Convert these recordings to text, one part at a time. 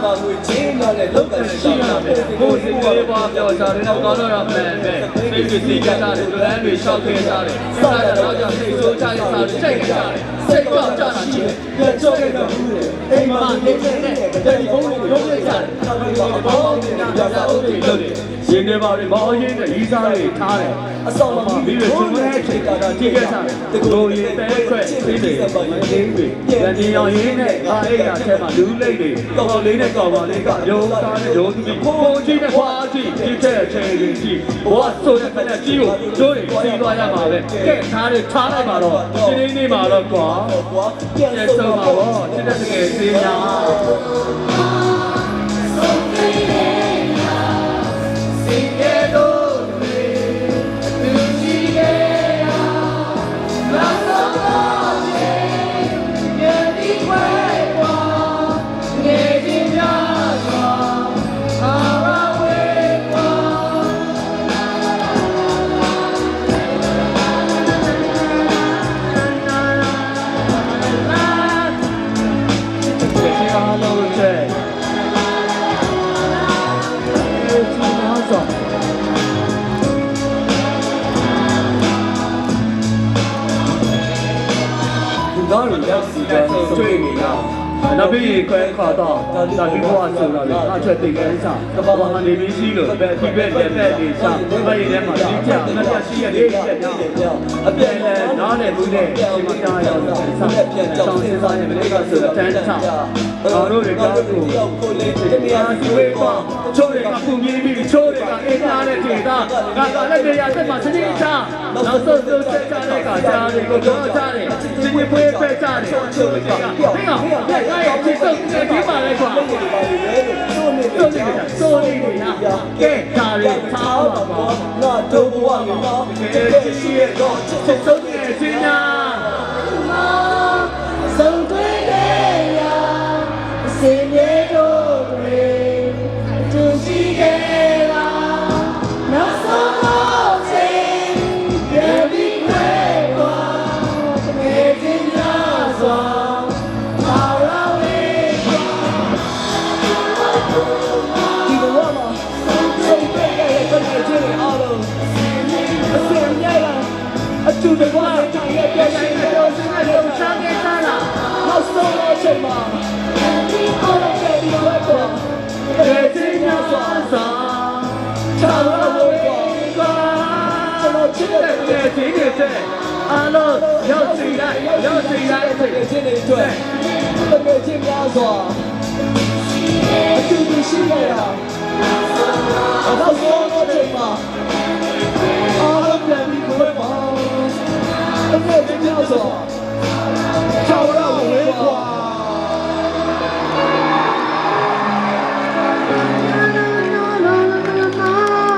မှာငွေချင်းလာတဲ့လောက်ကရှိရမယ်ကိုယ်စီလေးပါပြောကြတယ်တော့ကောင်းတော့ရမယ်ပဲစိတ်တွေစီကြတာတွေလမ်းတွေရှောက်ခဲ့ကြတယ်စားရတော့ကြောင့်စိတ်ဆိုးကြတဲ့စားတွေစိတ်ကြတယ်စိတ်ကောက်ကြတာချင်းပြန်ကြောက်ခဲ့တာဘူးလေအိမ်မှာနေတဲ့တဲ့ဘုံကိုရုံးလိုက်ကြတယ်ဘောင်းနေတာပြတာဟုတ်တယ်လို့ရင်းနေပါလေမောင်ရင်းနဲ့ရီးစားတွေထားတယ်အဆောင်မှာပြီးရချုံမဲ့ချိန်တာကြည့်ခဲ့ကြတယ်တကူရင်းတဲခွဲသေးတယ်မင်းတွေပြန်နေအောင်ရင်းနဲ့အားအိတ်ရာထဲမှာလူလိတ်တွေကောင်းလေးနဲ့ကောင်းပါလေးကရုံးသားနဲ့ရုံးသူပြီးကိုကြီးနဲ့ခွာကြည့်ဒီတဲ့ချိန်ကြီးကြည့်ဘောဆိုတဲ့ဖက်ကြီးကိုကျိုးတွေစီးသွားရမှာပဲကဲထားတယ်ထားလိုက်ပါတော့ဒီနေ့နေ့မှာတော့ကွာပြန်ဆုံးပါတော့စစ်တဲ့တကယ်စေးများ刚人家时间追你啊，那边快看到，那边我走了，那却对跟上，我喊你们去了，别提别别别的上，那一点嘛，你讲，那叫西人的别了，哪里不对，起码加油上，上线上你们那个是真唱，然后人家说，啊，是为啥？抽人家不迷迷，抽人家一家的铁蛋，那边呀，这嘛是一场，然后说在家里搞家里，我做家里，今天不会在家里，抽人家，没有，哎，这个这把来管，做这个呀，给家里操了吧，那都不忘了，这些个这手眼睛呀，手对的呀，心里都对，就是的啦，那什么情，别比会过，别听他说。就这光人长也变心了，就是那种伤给他了，老手老钱嘛，好了别比外国，别听他说，唱了我光，怎么听得别听得对，阿乐要起来，别听得对，别听他说，就是心的呀，老手老钱嘛，阿乐别比外国。我今天要说，漂亮回光。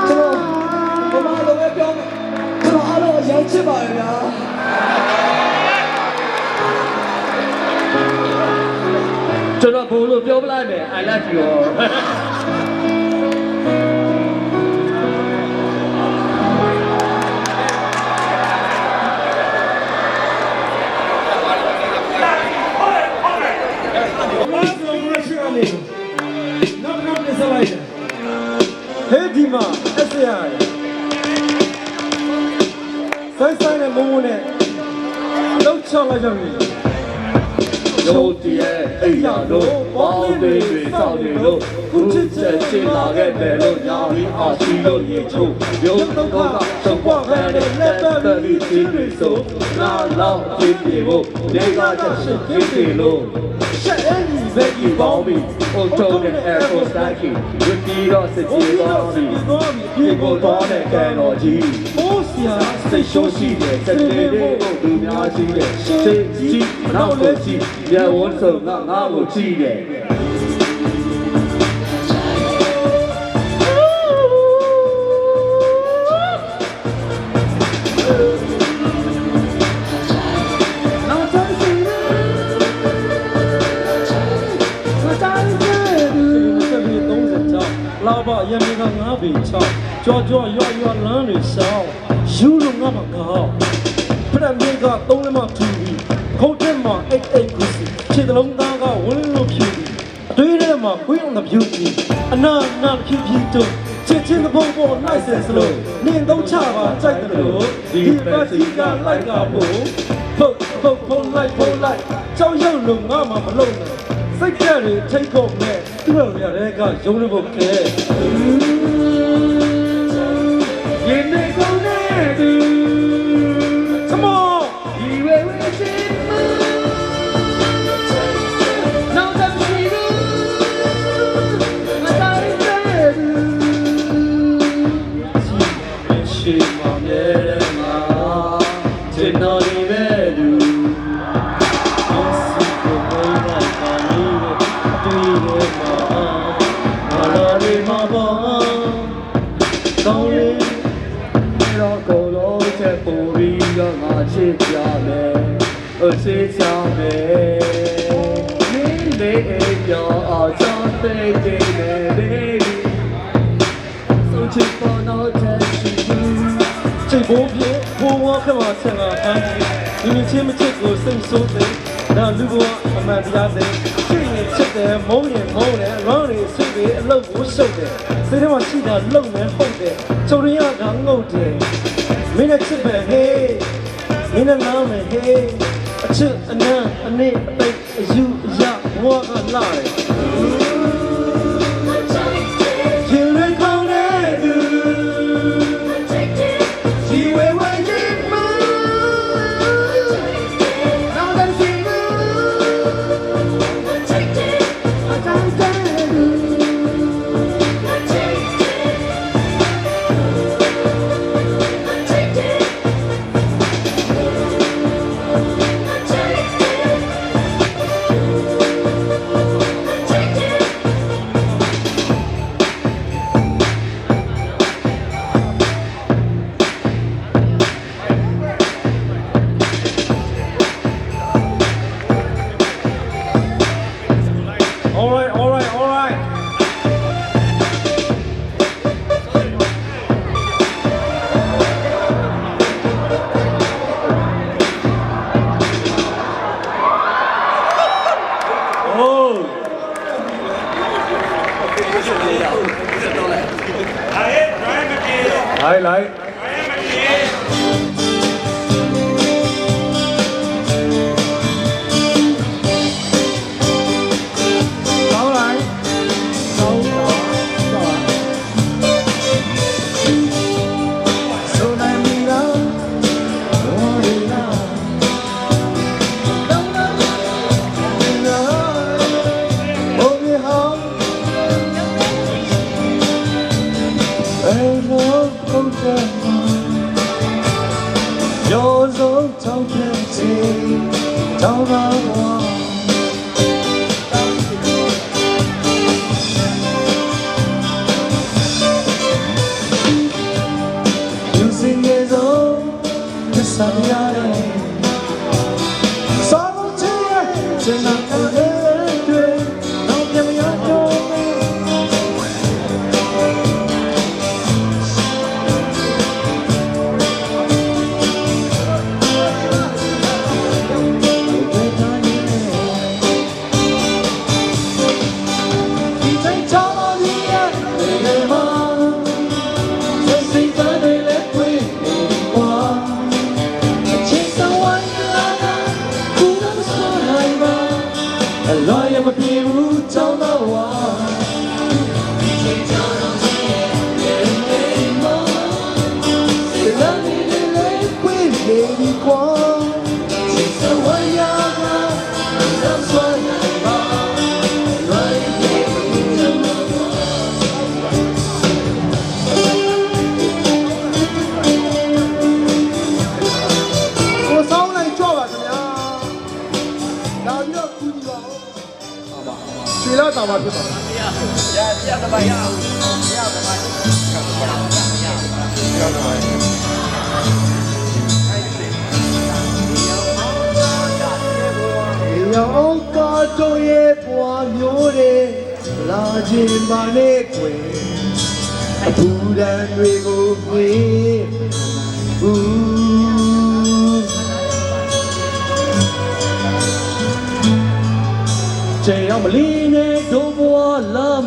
这个，我妈都在表，这个阿乐洋气吧人家。这个不路标不来没 ，I love you。Hey Dima, SAI. Sai ne momo ne. Lau chang la jang ni. 有的哎呀喽，宝贝对少女喽，不知真心哪个白喽，哪里啊去喽一处，有头发手光海的那个绿金绿手，那老金的我，那个就是金的喽。Becky Bobby, Otonen Air Force Nike, with the Rossi Bobby, people born in Kanoji. Say show she did, say they do not see it. Say, see, now let's see, yeah, also not now we'll see it. 老爸也没个俺被吵，家人的少，收入俺们高，不然别个懂了嘛土地，口天嘛哎故事，吃的龙大个温柔皮，对的嘛。my queen on the beauty. And not beauty. Checking the ball nice and slow. Name don't chava, check the low. He got like a bull. Pull like. Chow young look, I'm alone. Say carry, take off man. Well, yeah, I got your little care. Come on. Come on, tell her, you need to take those things so they now look at my Diaz. Sit there, moaning, round it, sit there, love was so there. Say, I see that love and hope there. So they are down low there. Mina chip, hey, Mina now, hey, a chip, a now, a name, a you, ya, walk a line. Lại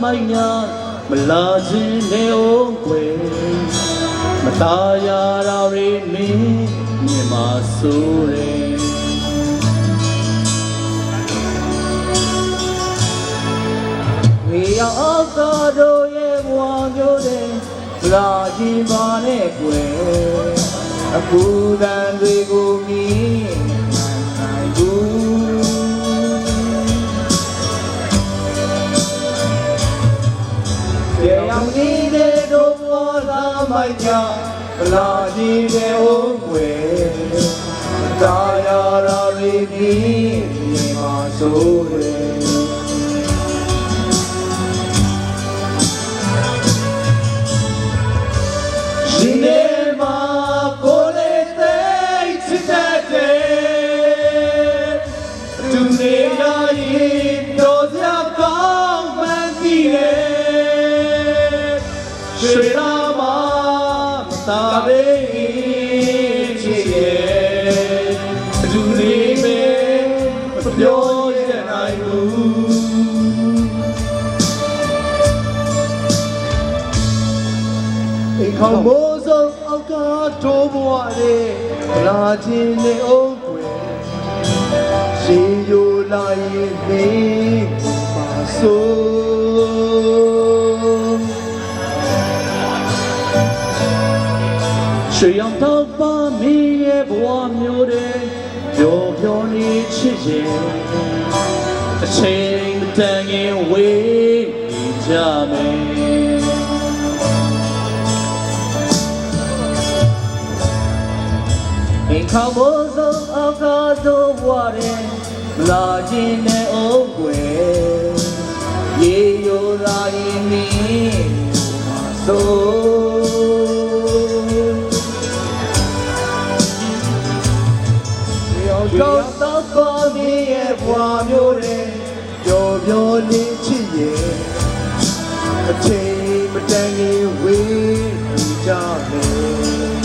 မိုက်ညာမလာခြင်းနဲ့အောင်ွယ်မသားရတာတွေမင်းမြင်မှာဆိုတယ်ဝေရောက်သောတို့ရဲ့ဘဝမျိုးတဲ့လာကြည့်ပါနဲ့ကွယ်အခုတန်တွေကိုမြင်နိုင်ဘူးရေအောင်နေတဲ့တို့ဘဝလာမိုက်ကြလာကြည့်တဲ့ဟုတ်ကွယ်တာယာရာရီဒီမှာဆိုတယ်ဒီနေ့မှာကိုလေးသိချစ်တဲ့သူနေရရင်တို့စရာကောင်းမှန်းသိတယ်ရွှေလာမမသာပေချစ်ရဲ့သူနေမယ်မပြောရနိုင်ဘူးအိမ်ခေါင်မိုးစုံအောက်ကတိုးဘွားလေးလာခြင်းနဲ့အုပ်ွယ်ရေယိုလာရင်နေပါဆိုရွှေရောင်တော့ပါမီးရဲ့ဘဝမျိုးတဲ့ပျော်ပျော်နေချစ်ရဲ့အချိန်တန်ရင်ဝေးနေကြမယ်အိမ်ခေါင်မိုးစုံအောက်ကတိုးဘွားတဲ့လာခြင်းနဲ့အုပ်ွယ်ရေယိုလာရင်နေပါဆိုရောက်တော့ပေါ်မီးရဲ့ဘွားမျိုးတဲ့ပျော်ပျော်နေချစ်ရဲ့အချိန်မတန်ခင်ဝေးနေကြမယ်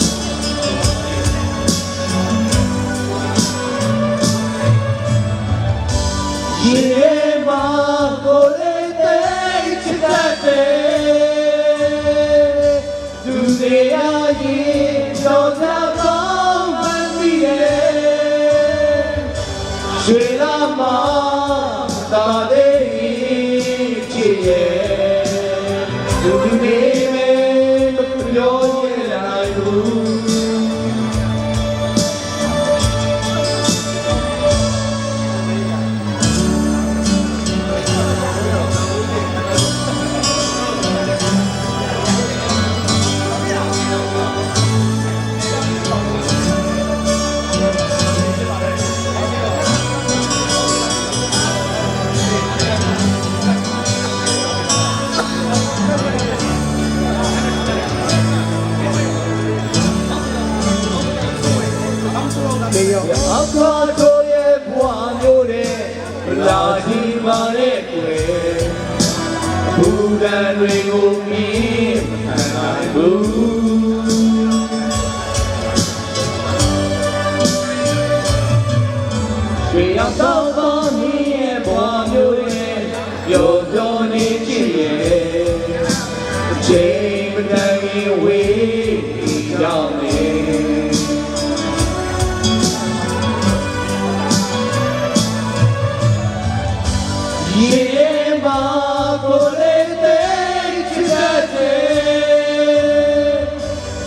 ရေမာကိုလေးသိချစ်တဲ့သူတွေရရင်တော့သာကောင်းမှန်းသိရဲ့ရွှေလာမသာသေးချစ်ရဲ့သူတွေမယ်မပြောရနိုင်ဘူးအောက်ကတို့ရဲ့ဘဝမျိုးတဲ့လာကြည့်ပါနဲ့ကွယ်ဘူတန်တွေကိုမြင်မခံနိုင်ဘူးရွှေရောက်တော့ပါမီးရဲ့ဘဝမျိုးတဲ့ပျော်ပျော်နေချစ်ရဲ့အချိန်မတန်ခင်ဝေးကြောင်းနေရေမာကိုလေးသိချစ်တဲ့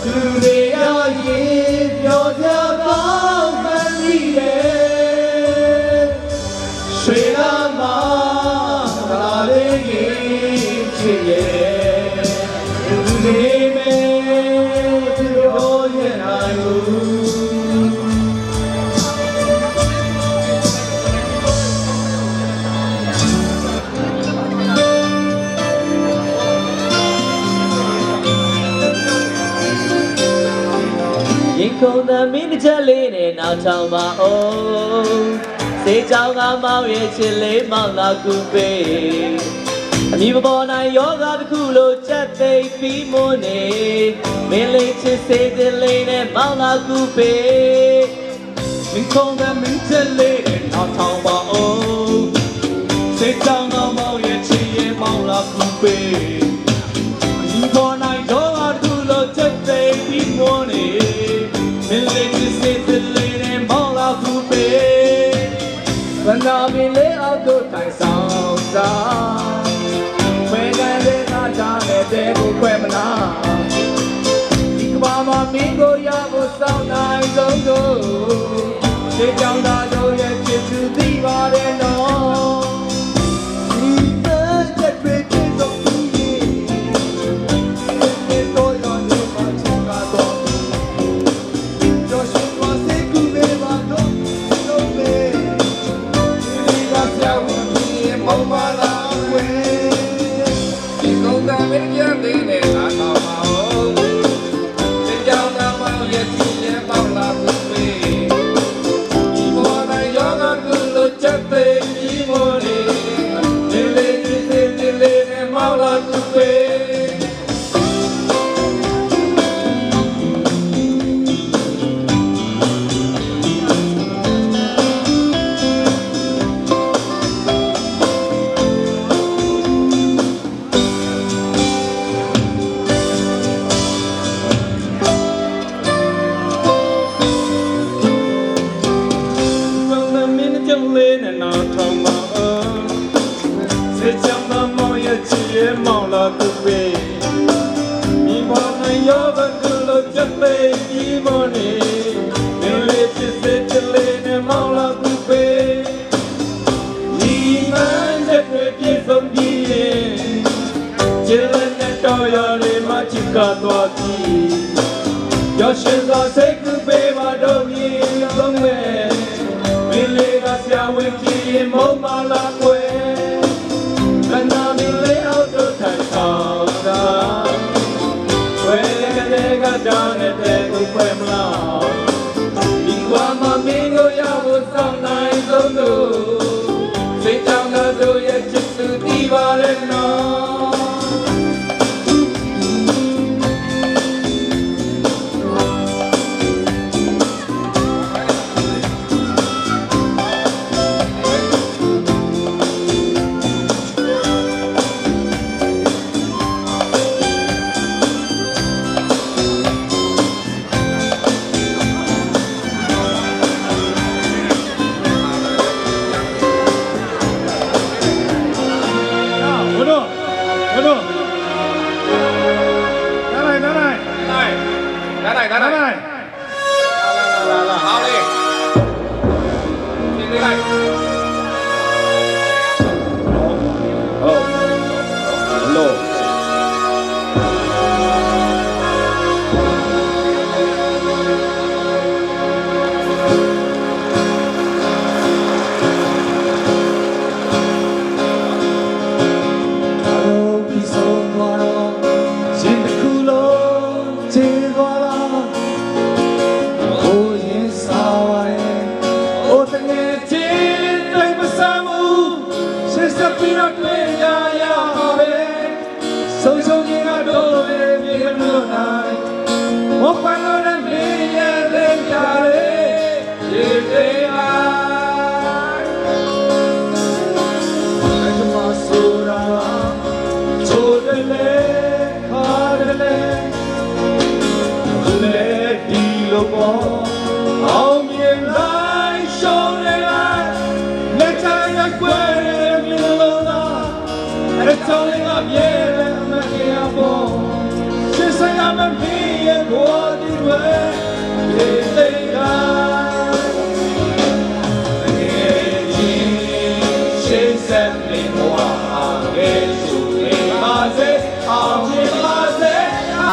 သူတွေရရင်ပြောကြကောင်းမှန်းသိရဲ့ရွှေလာမသာလေးကြီးချစ်ရဲ့သူတွေမယ်ပြောရနိုင်ဘူးခုံသမီးတစ်ချက်လေးနဲ့နောက်ထောင်ပါအောင်စေချောင်းကမောင်ရဲ့ချစ်လေးမောင်လာကူပေးအမိမပေါ်နိုင်ယောဂတစ်ခုလိုချက်သိပ်ပြီးမွန်းနေမင်းလေးချစ်စေတဲ့လေးနဲ့မောင်လာကူပေးမင်းခုံသမီးချက်လေးနဲ့နောက်ထောင်ပါအောင်စေချောင်းကမောင်ရဲ့ချစ်လေးမောင်လာကူ ပေဒီခေါ်နိုင်တော့အတူလို့ချက်သိပြီးမွန်းနေမင်းလေးချစ်စစ်လေးနဲ့မောင်းလာသူပေ ဘန္နာပင်လေးအောက်တို့တိုင်ဆောင်စားဝဲကန်လေးသာချားနဲ့တဲကိုခွဲမလားဒီကဘာမှာမင်းကိုရဖို့စောင့်နိုင်ဆုံးတို့ဒီကြောင့်သာတို့ရဲ့ချစ်သူသိပါတယ်နော်ဒီမဲ့ချက်တွေချစ်တော့သူရဲ့ဒီတော့ရောနေမှာချစ်ကတော့ကျော်ရှင်ကိုစိတ်ကူးပေးပါတော့လို့ပဲမောင်မလာဝဲဒီကုန်ကမင်းပြန်နေနဲ့ငါတော့မဟုတ်ဒီကြောင်သားမောင်ရဲ့ကြည့်ရဲ့ပေါလာဘူးပဲဒီဘောတိုင်းရောကကူလို့ချက်သေးပြီးမို့နေဒီလေးဒီလေးနဲ့မောင်လာဘူးပဲလေးနဲ့နာထောင်ပါစေချမ်းသာမောင်ရဲ့ချစ်ရဲ့မောင်လာသူပဲမိဘနဲ့ရောကကူလို့ချက်ပေးပြီးမနေမင်းလေးချစ်စစ်လေးနဲ့မောင်လာသူပဲဒီမှန်တဲ့ပြေဆုံးပြီးချစ်လက်နဲ့တော်ရလေးမှချစ်ကတော့ပြီရောရှင်သာစိတ်ကူပေးပါတော့မြည်ဆုံးမဲ့မင်းလေးကဆရာဝန်ကြီးရင်မုံမလာကွယ်ခဏမင်းလေးအောက်တို့ထိုင်ဆောင်တာဝဲကလေးကတောင်းနေတဲ့သူခွဲမလားဒီကွာမမင်းကိုရဖို့စောင့်နိုင်ဆုံးတို့စိတ်ကြောင့်တို့ရဲ့ချစ်သူဒီပါလေနော်ဆုံးရှုံးခြင်းကတော့လည်းပြေမလို့နိုင်ဝတ်ပန်းလို့လည်းမင်းရဲ့လက်ပြလေးရေသေးအားအဲ့ဒါမှဆိုတာချိုးတယ်လေခါတယ်လေလေဒီလိုပေါ်အောင်မြင်လိုက်ရှုံးနေလိုက်လက်ချရကွယ်မြင်လို့လားအဲ့ဒါကြောင့်လည်းငါပြေ